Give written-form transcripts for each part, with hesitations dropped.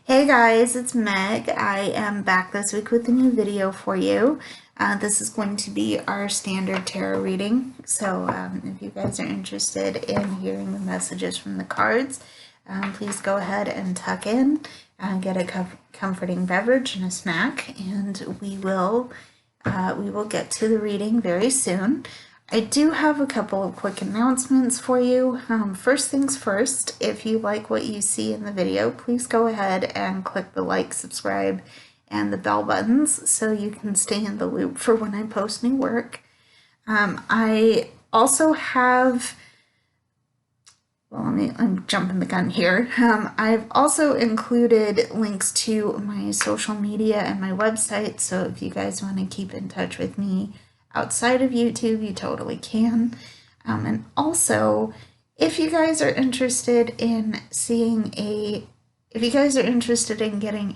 Hey guys, it's Meg. I am back this week with a new video for you. This is going to be our standard tarot reading. So if you guys are interested in hearing the messages from the cards, please go ahead and tuck in, get a comforting beverage and a snack, and we will get to the reading very soon. I do have a couple of quick announcements for you. First things first, if you like what you see in the video, please go ahead and click the like, subscribe, and the bell buttons so you can stay in the loop for when I post new work. I also have, I'm jumping the gun here. I've also included links to my social media and my website, so if you guys want to keep in touch with me outside of YouTube, you totally can. And also, if you guys are interested in getting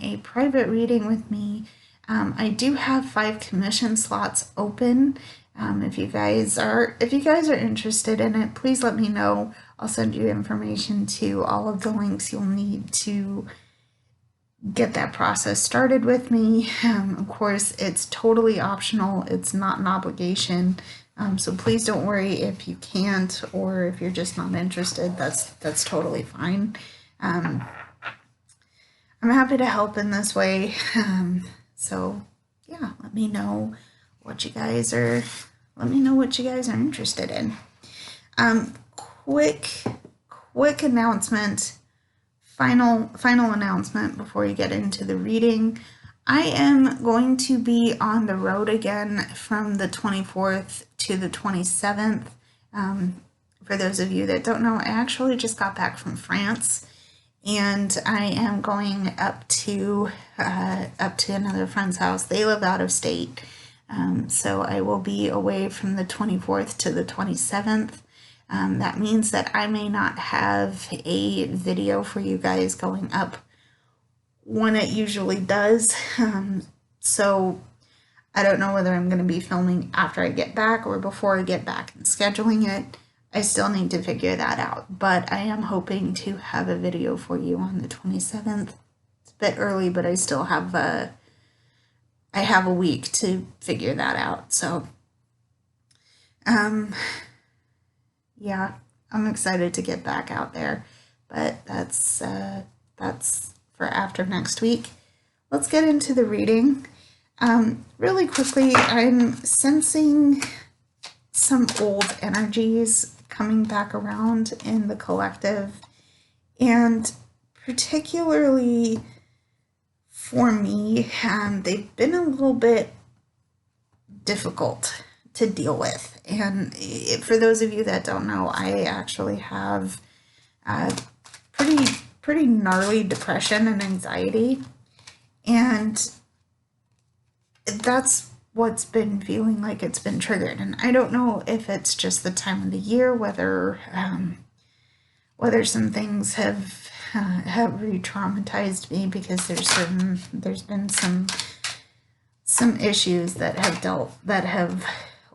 a private reading with me, I do have 5 commission slots open. If you guys are interested in it, please let me know. I'll send you information to all of the links you'll need to get that process started with me. Of course, it's totally optional. It's not an obligation. So please don't worry if you can't or if you're just not interested. That's totally fine. I'm happy to help in this way. So yeah, let me know what you guys are interested in. Quick announcement. Final announcement before you get into the reading. I am going to be on the road again from the 24th to the 27th. For those of you that don't know, I actually just got back from France, and I am going up to another friend's house. They live out of state, so I will be away from the 24th to the 27th. That means that I may not have a video for you guys going up when it usually does. So I don't know whether I'm going to be filming after I get back or before I get back and scheduling it. I still need to figure that out, but I am hoping to have a video for you on the 27th. It's a bit early, but I still have I have a week to figure that out. So yeah, I'm excited to get back out there, but that's for after next week. Let's get into the reading. Really quickly, I'm sensing some old energies coming back around in the collective, and particularly for me, they've been a little bit difficult to deal with. And for those of you that don't know, I actually have pretty gnarly depression and anxiety, and that's what's been feeling like it's been triggered. And I don't know if it's just the time of the year, whether some things have re-traumatized me, because there's been some issues that have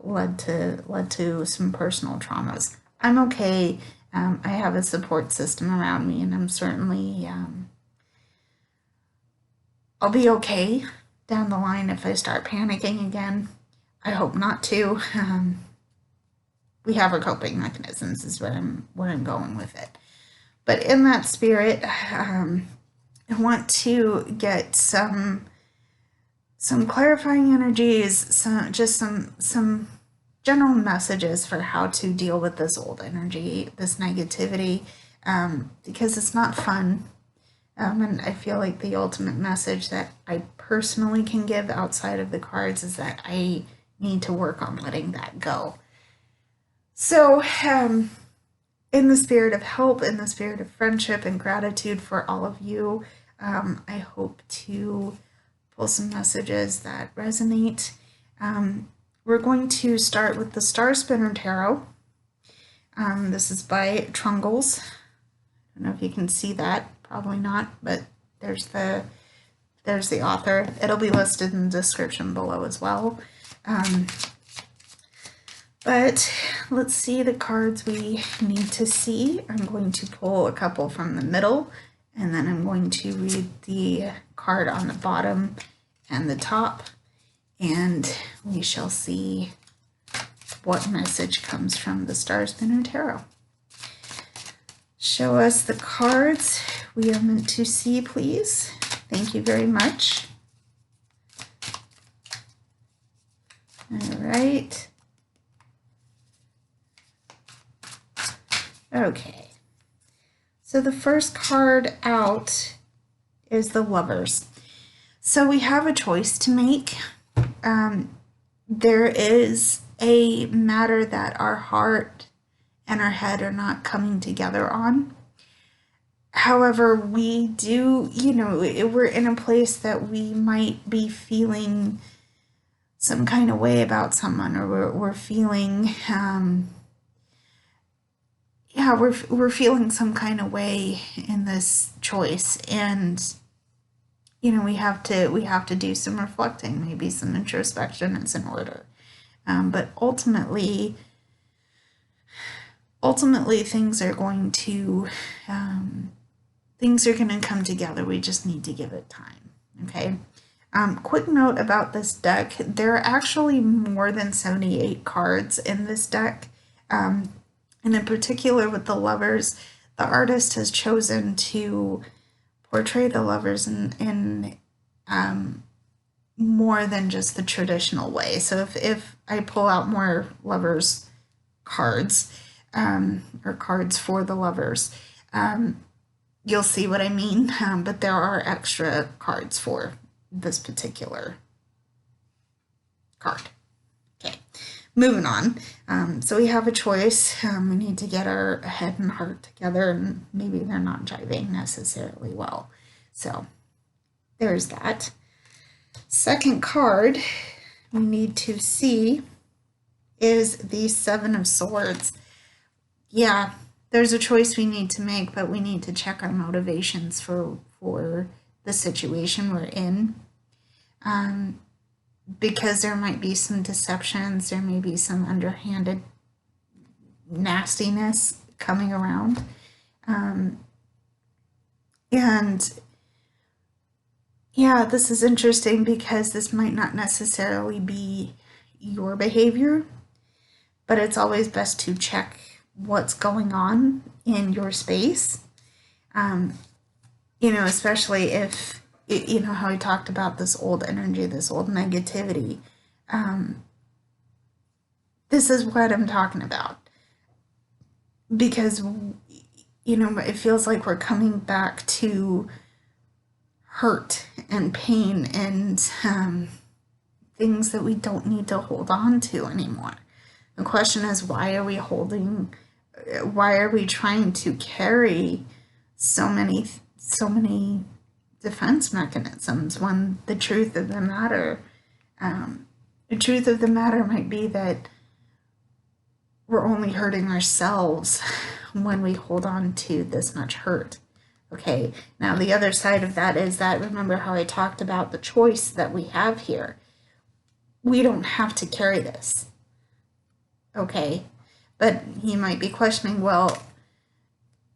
led to some personal traumas. I'm okay. I have a support system around me, and I'm certainly I'll be okay down the line if I start panicking again. I hope not to. We have our coping mechanisms is where I'm going with it. But in that spirit, I want to get some clarifying energies, some general messages for how to deal with this old energy, this negativity, because it's not fun. And I feel like the ultimate message that I personally can give outside of the cards is that I need to work on letting that go. So, in the spirit of help, in the spirit of friendship and gratitude for all of you, I hope to pull some messages that resonate. We're going to start with the Star Spinner Tarot. This is by Trungles. I don't know if you can see that. Probably not, but there's the author. It'll be listed in the description below as well. But let's see the cards we need to see. I'm going to pull a couple from the middle and then I'm going to read the card on the bottom and the top, and we shall see what message comes from the Star Spinner Tarot. Show us the cards we are meant to see, please. Thank you very much. All right. Okay. So the first card out is the Lovers. So we have a choice to make. There is a matter that our heart and our head are not coming together on. However, we do, we're in a place that we might be feeling some kind of way about someone, or we're feeling, we're feeling some kind of way in this choice, and we have to do some reflecting, maybe some introspection is in order, but ultimately things are going to come together. We just need to give it time. Okay. Quick note about this deck: there are actually more than 78 cards in this deck. And in particular with the Lovers, the artist has chosen to portray the Lovers in more than just the traditional way. So if I pull out more Lovers cards, or cards for the Lovers, you'll see what I mean, but there are extra cards for this particular card. Okay, moving on. So we have a choice. We need to get our head and heart together, and maybe they're not jiving necessarily well. So there's that. Second card we need to see is the Seven of Swords. Yeah, there's a choice we need to make, but we need to check our motivations for the situation we're in, because there might be some deceptions, there may be some underhanded nastiness coming around, and yeah, this is interesting because this might not necessarily be your behavior, but it's always best to check what's going on in your space, especially if, how I talked about this old energy, this old negativity. This is what I'm talking about, because, it feels like we're coming back to hurt and pain and things that we don't need to hold on to anymore. The question is, why are we trying to carry so many defense mechanisms when the truth of the matter might be that we're only hurting ourselves when we hold on to this much hurt. Okay, now the other side of that is that, remember how I talked about the choice that we have here. We don't have to carry this. Okay, but you might be questioning, well,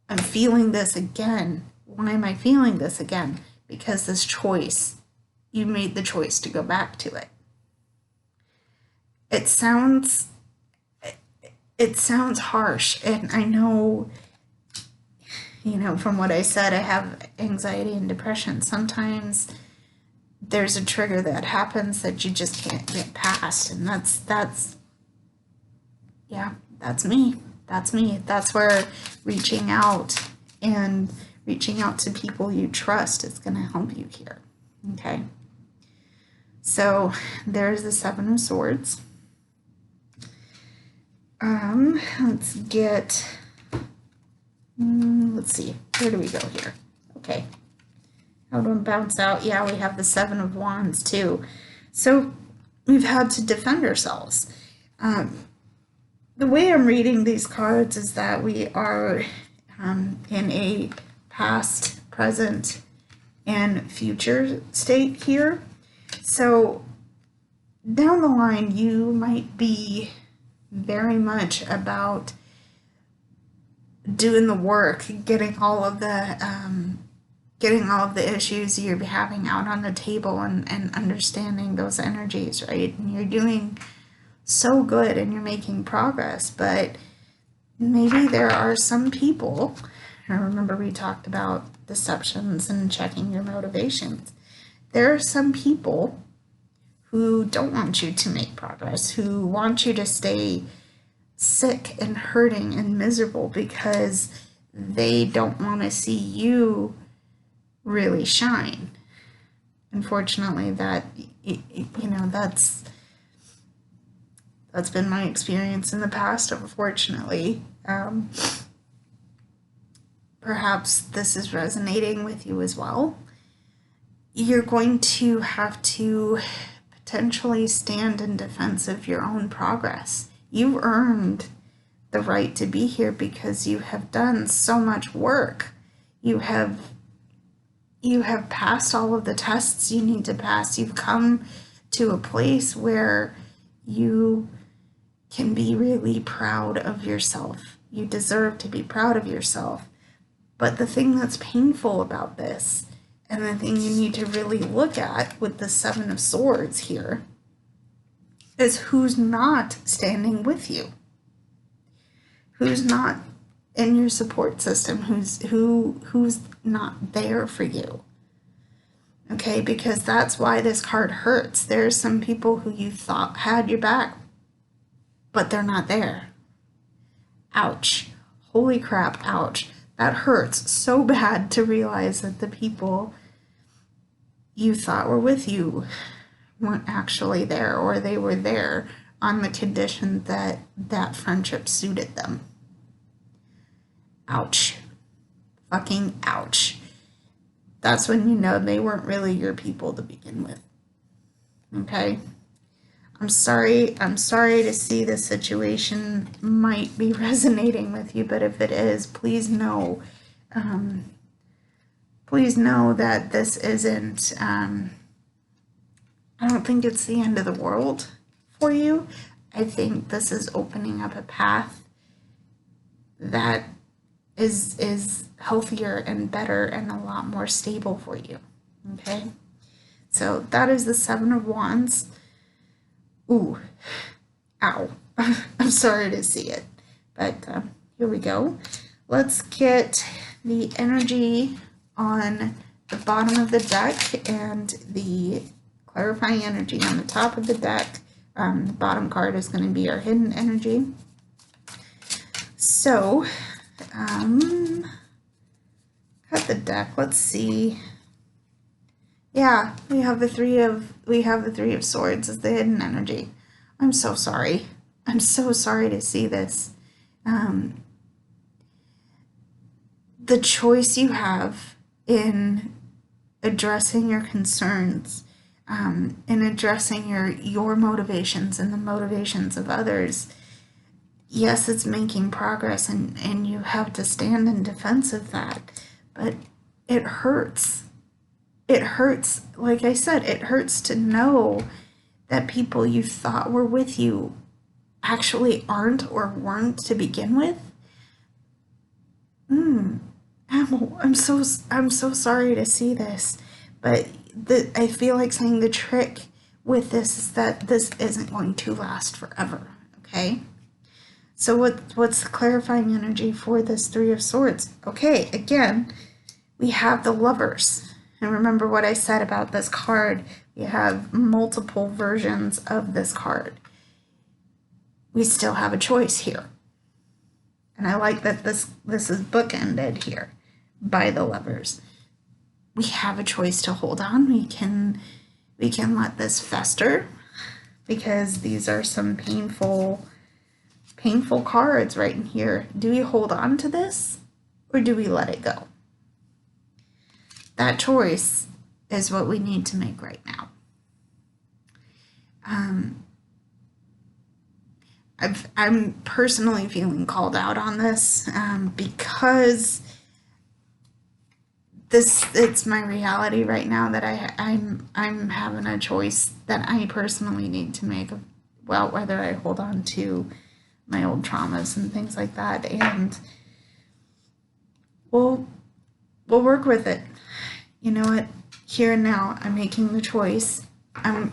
I'm feeling this again. Why am I feeling this again? Because this choice, you made the choice to go back to it. It sounds harsh, and I know, from what I said, I have anxiety and depression. Sometimes there's a trigger that happens that you just can't get past, and that's me. That's where reaching out to people you trust is going to help you here. Okay. So there's the Seven of Swords. Let's see, where do we go here? Okay. How do we bounce out? Yeah, we have the Seven of Wands too. So we've had to defend ourselves. The way I'm reading these cards is that we are in a past, present, and future state here. So down the line, you might be very much about doing the work, getting all of the getting all of the issues you're having out on the table and understanding those energies, right? And you're doing so good and you're making progress, but maybe there are some people, I remember we talked about deceptions and checking your motivations. There are some people who don't want you to make progress, who want you to stay sick and hurting and miserable because they don't want to see you really shine. Unfortunately, that's been my experience in the past, unfortunately. Perhaps this is resonating with you as well. You're going to have to potentially stand in defense of your own progress. You earned the right to be here because you have done so much work. You have passed all of the tests you need to pass. You've come to a place where you can be really proud of yourself. You deserve to be proud of yourself. But the thing that's painful about this, and the thing you need to really look at with the Seven of Swords here, is who's not standing with you. Who's not in your support system, who's not there for you. Okay, because that's why this card hurts. There's some people who you thought had your back, but they're not there. Ouch. Holy crap, ouch. That hurts so bad to realize that the people you thought were with you weren't actually there, or they were there on the condition that that friendship suited them. Ouch. Fucking ouch. That's when you know they weren't really your people to begin with. Okay? I'm sorry to see this situation might be resonating with you, but if it is, please know that this isn't, I don't think it's the end of the world for you. I think this is opening up a path that is healthier and better and a lot more stable for you. Okay? So that is the Seven of Wands. Ooh, ow. I'm sorry to see it, but here we go. Let's get the energy on the bottom of the deck and the clarifying energy on the top of the deck. The bottom card is going to be our hidden energy. So, cut the deck. Let's see. Yeah, we have the three of Swords as the hidden energy. I'm so sorry. I'm so sorry to see this. The choice you have in addressing your concerns, in addressing your motivations and the motivations of others. Yes, it's making progress, and you have to stand in defense of that, but it hurts. It hurts, like I said, it hurts to know that people you thought were with you actually aren't or weren't to begin with. I'm so sorry to see this, but I feel like saying the trick with this is that this isn't going to last forever, okay? So what's the clarifying energy for this Three of Swords? Okay, again, we have the Lovers. And remember what I said about this card. We have multiple versions of this card. We still have a choice here. And I like that this is bookended here by the Lovers. We have a choice to hold on. We can let this fester, because these are some painful cards right in here. Do we hold on to this, or do we let it go? That choice is what we need to make right now. I'm personally feeling called out on this because it's my reality right now that I'm having a choice that I personally need to make about whether I hold on to my old traumas and things like that, and we'll work with it. you know what, here and now, I'm making the choice. I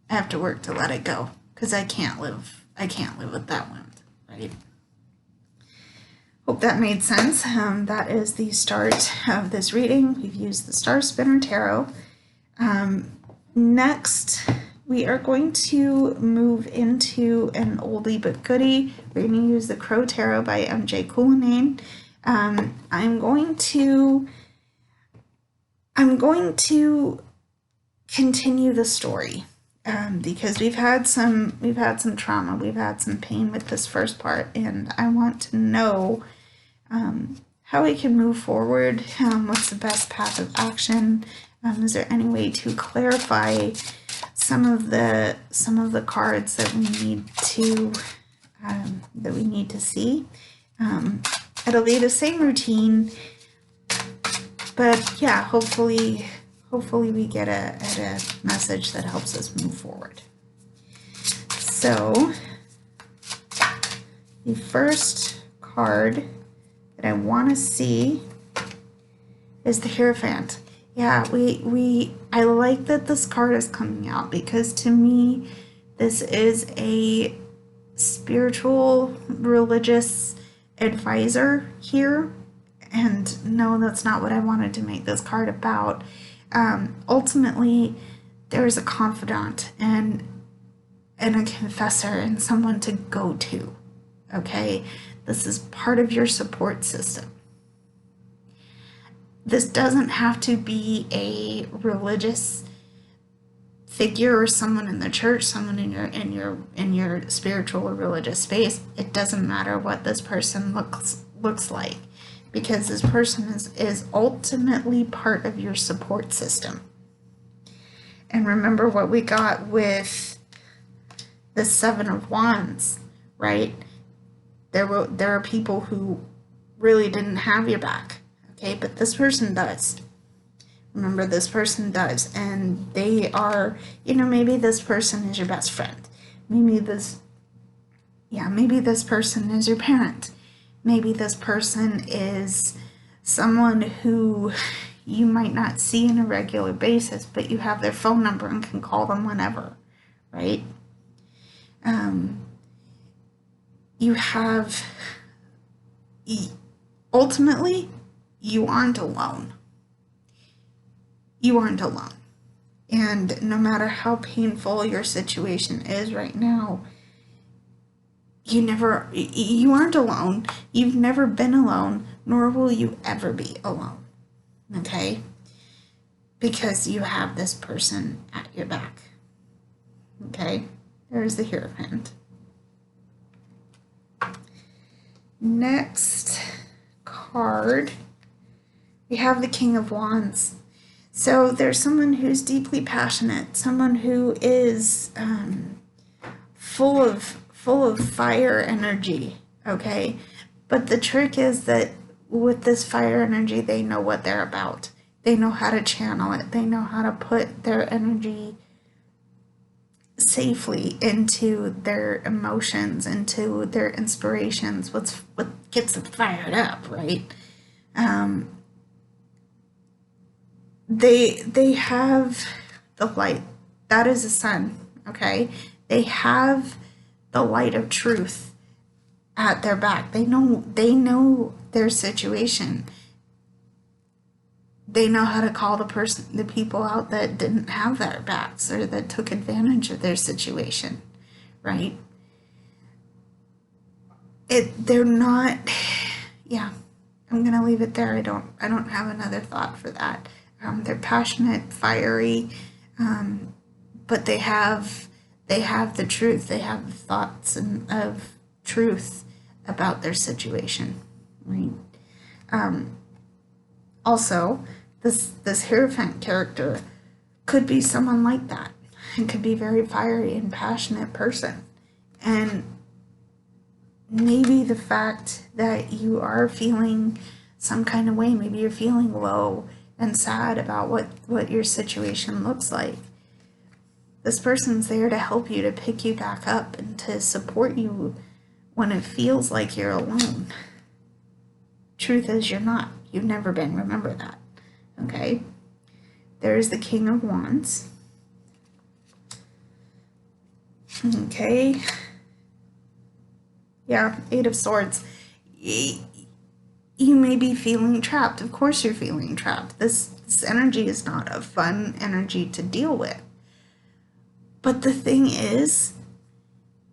have to work to let it go, because I can't live with that wound, right? Hope that made sense. That is the start of this reading. We've used the Star Spinner Tarot. Next, we are going to move into an oldie but goodie. We're going to use the Crow Tarot by M.J. Cullinane. I'm going to continue the story because we've had some trauma, we've had some pain with this first part, and I want to know how we can move forward. What's the best path of action? Is there any way to clarify some of the cards that we need to see? It'll be the same routine, but yeah, hopefully we get a message that helps us move forward. So the first card that I want to see is the Hierophant. Yeah, I like that this card is coming out, because to me this is a spiritual, religious advisor here, and no, that's not what I wanted to make this card about. Ultimately, there's a confidant and a confessor and someone to go to, okay? This is part of your support system. This doesn't have to be a religious figure or someone in the church, someone in your spiritual or religious space. It doesn't matter what this person looks like, because this person is ultimately part of your support system. And remember what we got with the Seven of Wands, right? There are people who really didn't have your back, okay? But this person does. Remember, this person does. And they are, maybe this person is your best friend. Maybe this person is your parent. Maybe this person is someone who you might not see on a regular basis, but you have their phone number and can call them whenever, right? Ultimately, you aren't alone. You aren't alone. And no matter how painful your situation is right now, you aren't alone. You've never been alone, nor will you ever be alone, okay? Because you have this person at your back, okay? There's the Hierophant. Next card, we have the King of Wands. So there's someone who's deeply passionate, someone who is full of fire energy, okay? But the trick is that with this fire energy, they know what they're about. They know how to channel it. They know how to put their energy safely into their emotions, into their inspirations, what gets them fired up, right? They have the light. That is the sun, okay? They have the light of truth at their back. They know their situation. They know how to call the people out that didn't have their backs or that took advantage of their situation, right? They're not, yeah, I'm gonna leave it there. I don't have another thought for that. They're passionate, fiery, but they have the truth. They have the thoughts of truth about their situation, right? Also, this Hierophant character could be someone like that. It could be a very fiery and passionate person. And maybe the fact that you are feeling some kind of way, maybe you're feeling low and sad about what your situation looks like. This person's there to help you, to pick you back up, and to support you when it feels like you're alone. Truth is, you're not. You've never been. Remember that. Okay? there's the King of Wands. Okay. Yeah, Eight of Swords. You may be feeling trapped. Of course you're feeling trapped. This energy is not a fun energy to deal with. But the thing is,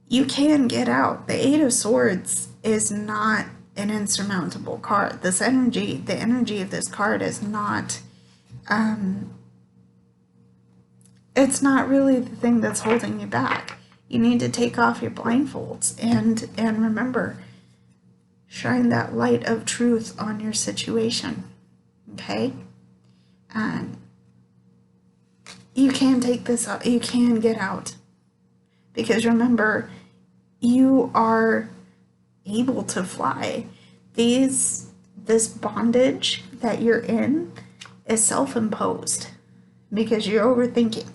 you can get out. The Eight of Swords is not an insurmountable card. This energy, the energy of this card is not, it's not really the thing that's holding you back. You need to take off your blindfolds and remember, shine that light of truth on your situation, okay? You can take this out. You can get out. Because remember, you are able to fly. This bondage that you're in is self-imposed because you're overthinking,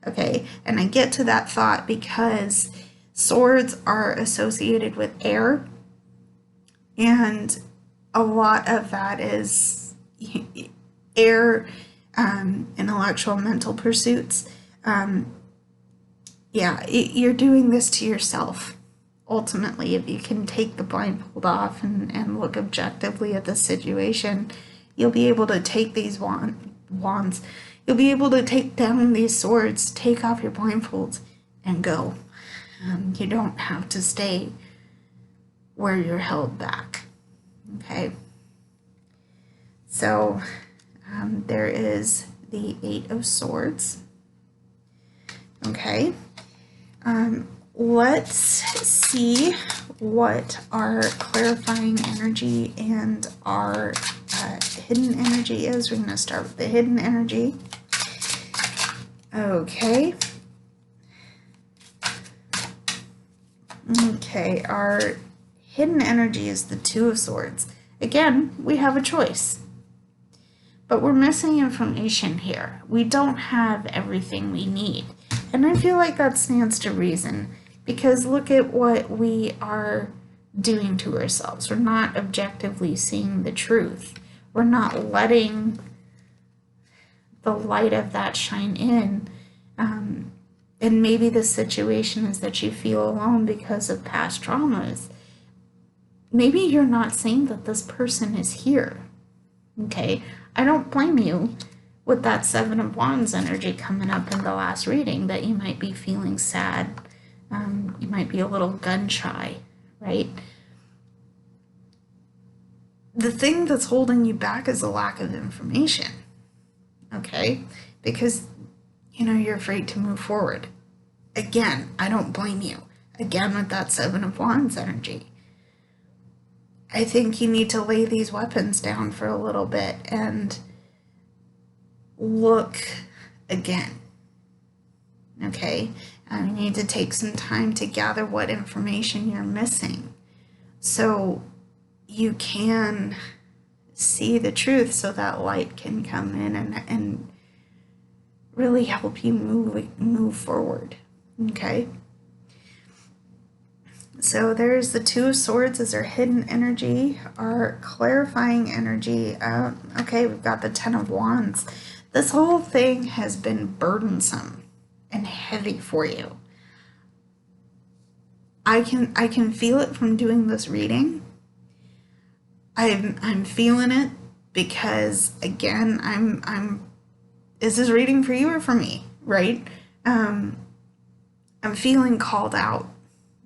okay? And I get to that thought because swords are associated with air, and a lot of that is air, intellectual, mental pursuits. Yeah, you're doing this to yourself. Ultimately, if you can take the blindfold off and look objectively at the situation, you'll be able to take these wands. You'll be able to take down these swords, take off your blindfolds, and go. You don't have to stay where you're held back. Okay? So, there is the Eight of Swords. Okay? Let's see what our clarifying energy and our hidden energy is. We're going to start with the hidden energy. Okay. Okay, our hidden energy is the Two of Swords. Again, we have a choice. But we're missing information here. We don't have everything we need. And I feel like that stands to reason, because look at what we are doing to ourselves. We're not objectively seeing the truth. We're not letting the light of that shine in. And maybe the situation is that you feel alone because of past traumas. Maybe you're not saying that this person is here. Okay? I don't blame you with that Seven of Wands energy coming up in the last reading, that you might be feeling sad. You might be a little gun shy, right? The thing that's holding you back is a lack of information, okay? Because, you're afraid to move forward. Again, I don't blame you. Again, with that Seven of Wands energy. I think you need to lay these weapons down for a little bit and look again, okay? You need to take some time to gather what information you're missing so you can see the truth, so that light can come in and really help you move forward, okay? So there's the Two of Swords as our hidden energy, our clarifying energy. Okay, we've got the Ten of Wands. This whole thing has been burdensome and heavy for you. I can feel it from doing this reading. I'm feeling it because, again, is this reading for you or for me, right? I'm feeling called out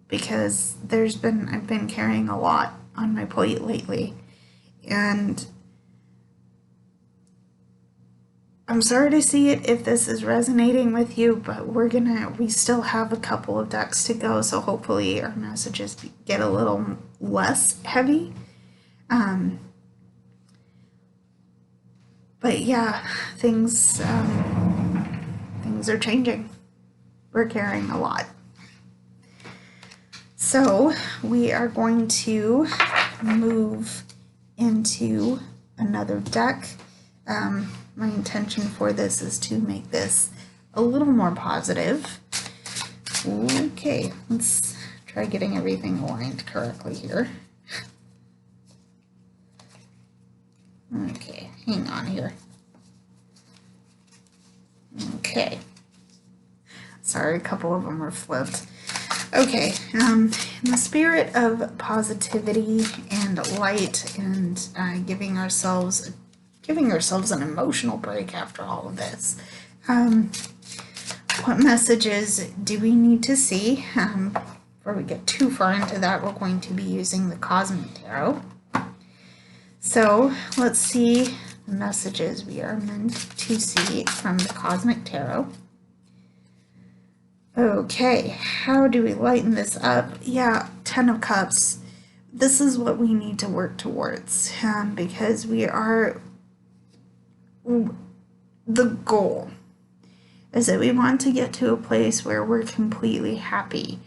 because I've been carrying a lot on my plate lately, and I'm sorry to see it if this is resonating with you, but we still have a couple of decks to go, so hopefully our messages get a little less heavy. But yeah, things are changing. We're carrying a lot. So we are going to move into another deck. My intention for this is to make this a little more positive. Okay, let's try getting everything aligned correctly here. Okay, hang on here. Okay. Sorry, a couple of them are flipped. Okay, in the spirit of positivity and light and giving ourselves an emotional break after all of this, what messages do we need to see? Before we get too far into that, we're going to be using the Cosmic Tarot. So let's see the messages we are meant to see from the Cosmic Tarot. Okay, how do we lighten this up? Yeah, 10 of Cups. This is what we need to work towards, because we are, the goal is that we want to get to a place where we're completely happy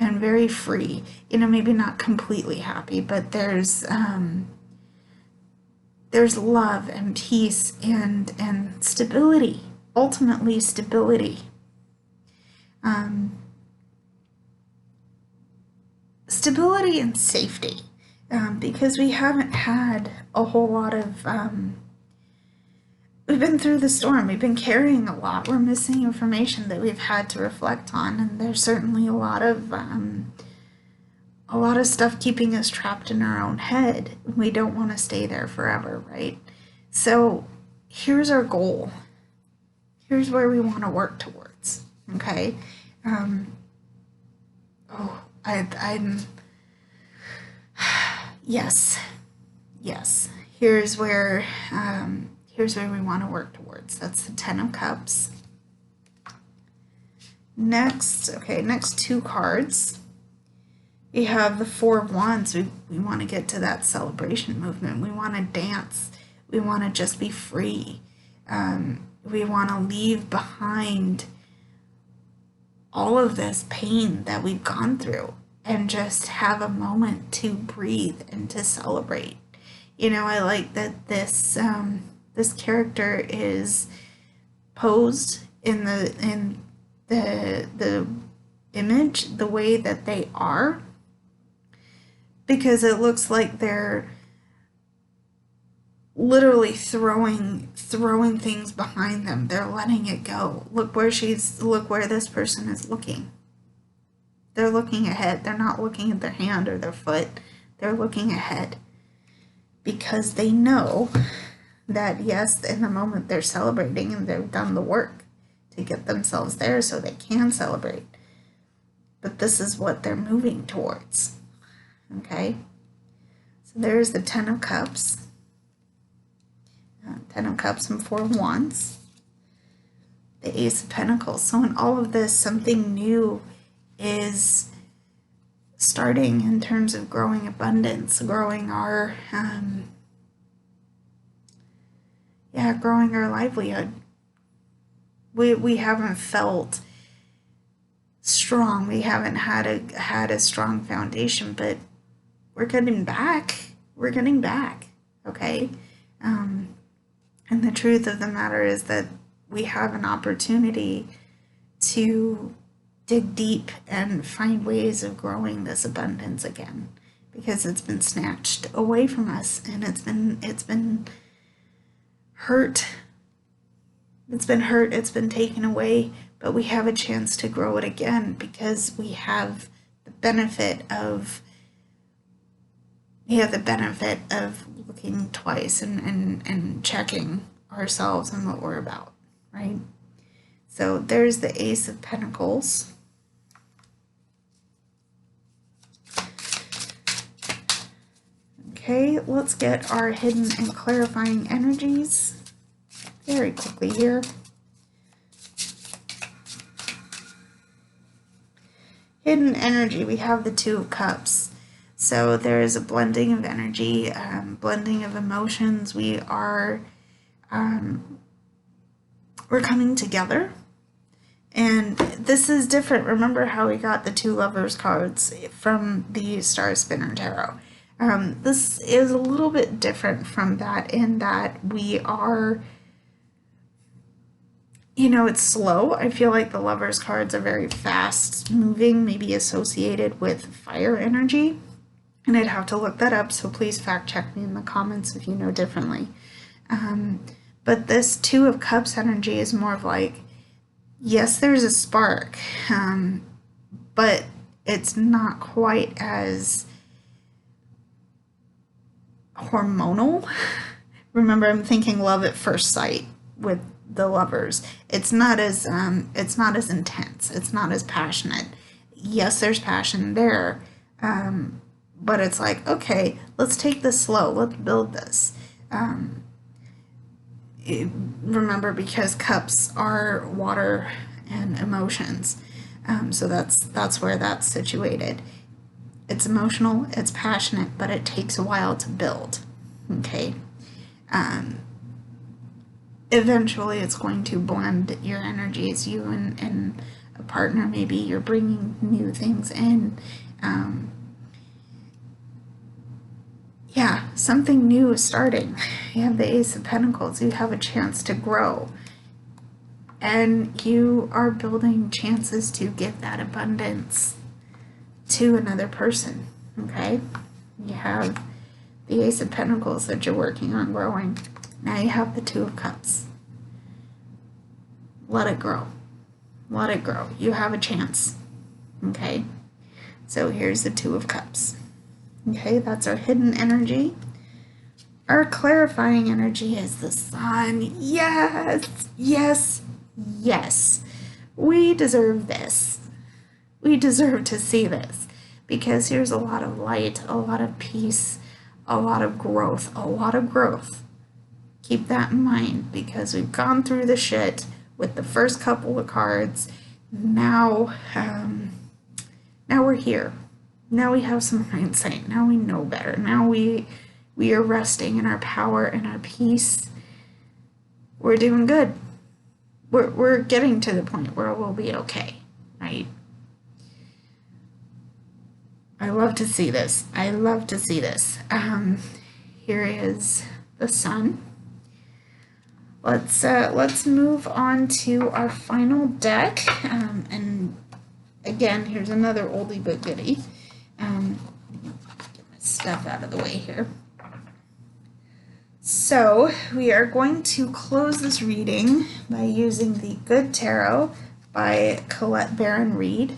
and very free. You know, maybe not completely happy, but there's love and peace and stability, ultimately stability. Stability and safety, because we haven't had a whole lot of, we've been through the storm, we've been carrying a lot, we're missing information that we've had to reflect on, and there's certainly a lot of stuff keeping us trapped in our own head. We don't want to stay there forever, right? So here's our goal. Here's where we want to work towards, okay? Yes. Here's where we want to work towards. That's the 10 of Cups. Next 2 cards. We have the 4 of Wands. We want to get to that celebration movement. We want to dance. We want to just be free. We want to leave behind all of this pain that we've gone through and just have a moment to breathe and to celebrate. You know, I like that this character is posed in the image the way that they are, because it looks like they're literally throwing things behind them. They're letting it go. Look where this person is looking. They're looking ahead. They're not looking at their hand or their foot. They're looking ahead because they know that, yes, in the moment they're celebrating and they've done the work to get themselves there so they can celebrate. But this is what they're moving towards. Okay? So there's the 10 of Cups. 10 of Cups and 4 of Wands. The Ace of Pentacles. So in all of this, something new is starting in terms of growing abundance, growing our growing our livelihood. We haven't felt strong. We haven't had a strong foundation, but we're getting back. We're getting back. Okay? And the truth of the matter is that we have an opportunity to dig deep and find ways of growing this abundance again, because it's been snatched away from us and it's been hurt. It's been taken away, but we have a chance to grow it again because we have the benefit of looking twice and checking ourselves and what we're about, right? So there's the Ace of Pentacles. Okay, let's get our hidden and clarifying energies very quickly here. Hidden energy, we have the 2 of Cups. So there is a blending of energy, blending of emotions. We are, we're coming together. And this is different. Remember how we got the 2 Lovers cards from the Star Spinner Tarot. This is a little bit different from that in that we are, you know, it's slow. I feel like the Lovers cards are very fast moving, maybe associated with fire energy. And I'd have to look that up, so please fact check me in the comments if you know differently. But this 2 of Cups energy is more of like yes, there's a spark, but it's not quite as hormonal. Remember, I'm thinking love at first sight with the lovers. It's not as intense. It's not as passionate. Yes, there's passion there, but it's like, okay, let's take this slow. Let's build this. Remember, because cups are water and emotions, so that's where that's situated. It's emotional, it's passionate, but it takes a while to build. Okay. Eventually it's going to blend your energies, you and a partner. Maybe you're bringing new things in. Yeah, something new is starting. You have the Ace of Pentacles. You have a chance to grow. And you are building chances to give that abundance to another person, okay? You have the Ace of Pentacles that you're working on growing. Now you have the Two of Cups. Let it grow. Let it grow. You have a chance, okay? So here's the Two of Cups. Okay, that's our hidden energy. Our clarifying energy is the Sun. Yes, yes, yes. We deserve this. We deserve to see this, because here's a lot of light, a lot of peace, a lot of growth, a lot of growth. Keep that in mind, because we've gone through the shit with the first couple of cards. Now, now we're here. Now we have some hindsight. Now we know better. Now we are resting in our power and our peace. We're doing good. We're getting to the point where we'll be okay, right? I love to see this. I love to see this. Here is the Sun. Let's move on to our final deck. And again, here's another oldie but goodie. Get my stuff out of the way here. So we are going to close this reading by using the Good Tarot by Colette Baron-Reid.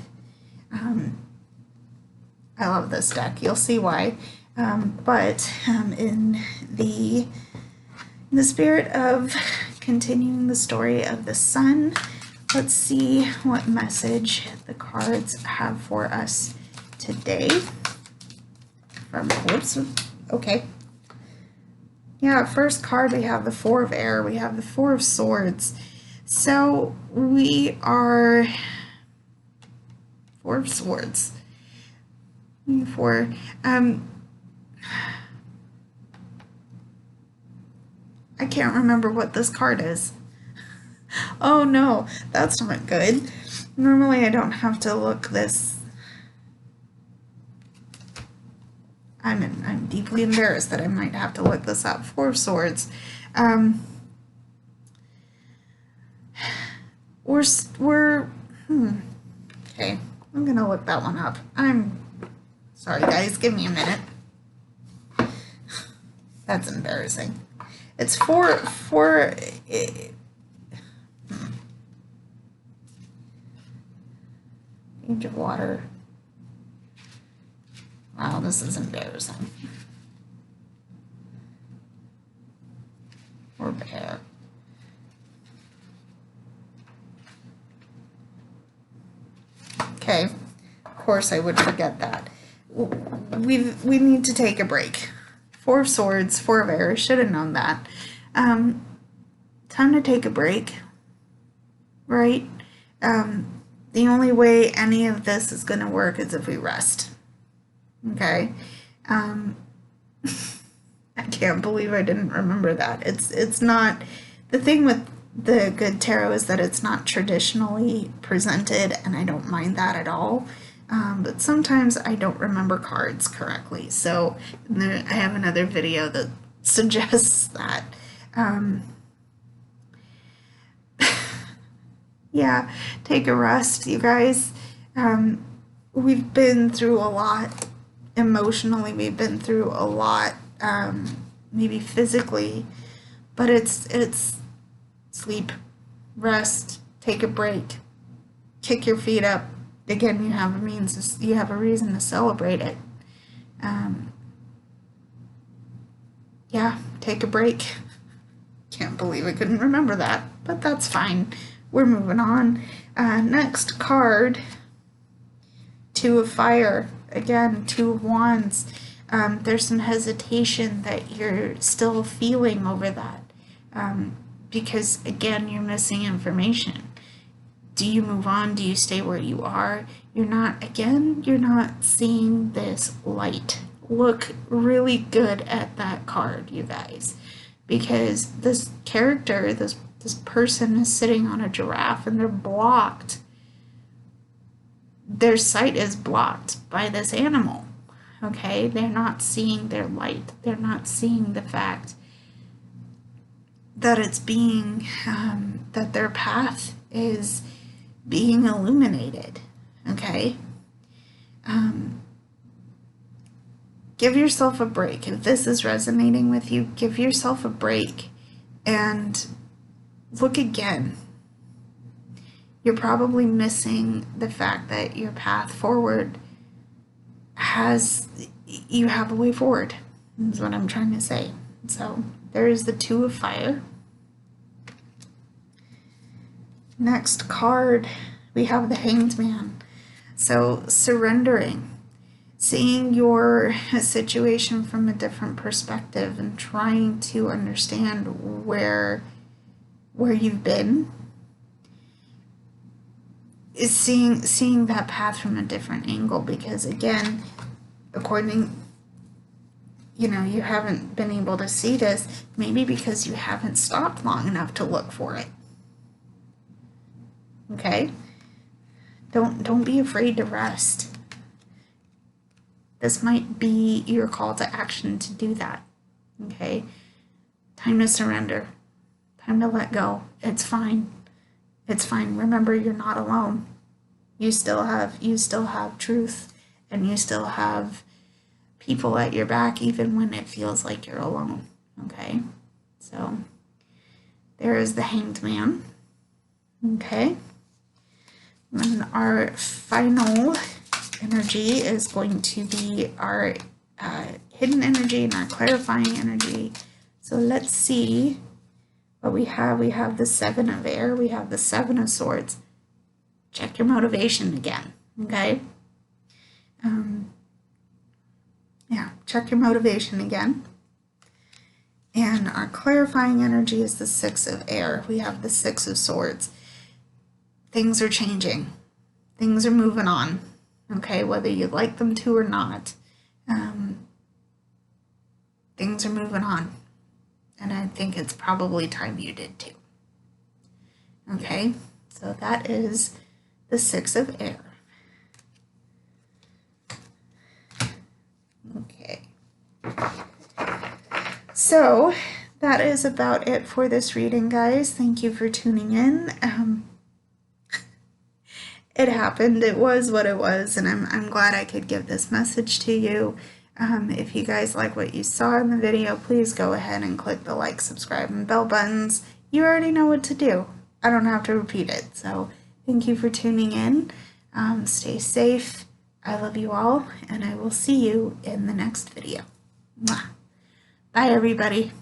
I love this deck. You'll see why. But in the spirit of continuing the story of the Sun, let's see what message the cards have for us today. Whoops. Okay. Yeah, first card, we have the Four of Air. We have the Four of Swords. So we are Four of Swords. I can't remember what this card is. Oh no, that's not good. Normally I don't have to look this. I'm deeply embarrassed that I might have to look this up. Four of Swords. Okay, I'm gonna look that one up. I'm sorry guys, give me a minute. That's embarrassing. It's Age of Water. Wow, this is embarrassing. Or Bear. Okay, of course I would forget that. We need to take a break. Four of Swords, Four of Air. Should have known that. Time to take a break, right? The only way any of this is going to work is if we rest. Okay. I can't believe I didn't remember that. It's not, the thing with the Good Tarot is that it's not traditionally presented, and I don't mind that at all. But sometimes I don't remember cards correctly. So I have another video that suggests that. Yeah, take a rest, you guys. We've been through a lot emotionally. We've been through a lot, maybe physically, but it's sleep, rest, take a break, kick your feet up. Again, you have a reason to celebrate it. Yeah, take a break. Can't believe I couldn't remember that, but that's fine. We're moving on. Next card, Two of Fire. Again, Two of Wands. There's some hesitation that you're still feeling over that. Because, again, you're missing information. Do you move on? Do you stay where you are? You're not seeing this light. Look really good at that card, you guys, because this character, this person is sitting on a giraffe and they're blocked. Their sight is blocked by this animal, okay? They're not seeing their light. They're not seeing the fact that it's being, that their path is being illuminated, okay? Give yourself a break. If this is resonating with you, give yourself a break and look again. You're probably missing the fact that your path forward you have a way forward, is what I'm trying to say. So there is the Two of Fire. Next card, we have the Hanged Man. So surrendering. Seeing your situation from a different perspective and trying to understand where you've been is seeing that path from a different angle, because again, you haven't been able to see this, maybe because you haven't stopped long enough to look for it. Okay? Don't be afraid to rest. This might be your call to action to do that, okay? Time to surrender. Time to let go. It's fine. It's fine. Remember, you're not alone. You still have truth, and you still have people at your back, even when it feels like you're alone, okay? So there is the Hanged Man, okay? And our final energy is going to be our hidden energy and our clarifying energy. So let's see what we have. We have the Seven of Air. We have the Seven of Swords. Check your motivation again, okay? Yeah, check your motivation again. And our clarifying energy is the Six of Air. We have the Six of Swords. Things are changing. Things are moving on. Okay, whether you like them to or not, things are moving on. And I think it's probably time you did too. Okay, so that is the Six of Air. Okay. So that is about it for this reading, guys. Thank you for tuning in. It happened. It was what it was, and I'm glad I could give this message to you. If you guys like what you saw in the video, please go ahead and click the like, subscribe, and bell buttons. You already know what to do. I don't have to repeat it. So thank you for tuning in. Stay safe. I love you all, and I will see you in the next video. Mwah. Bye, everybody.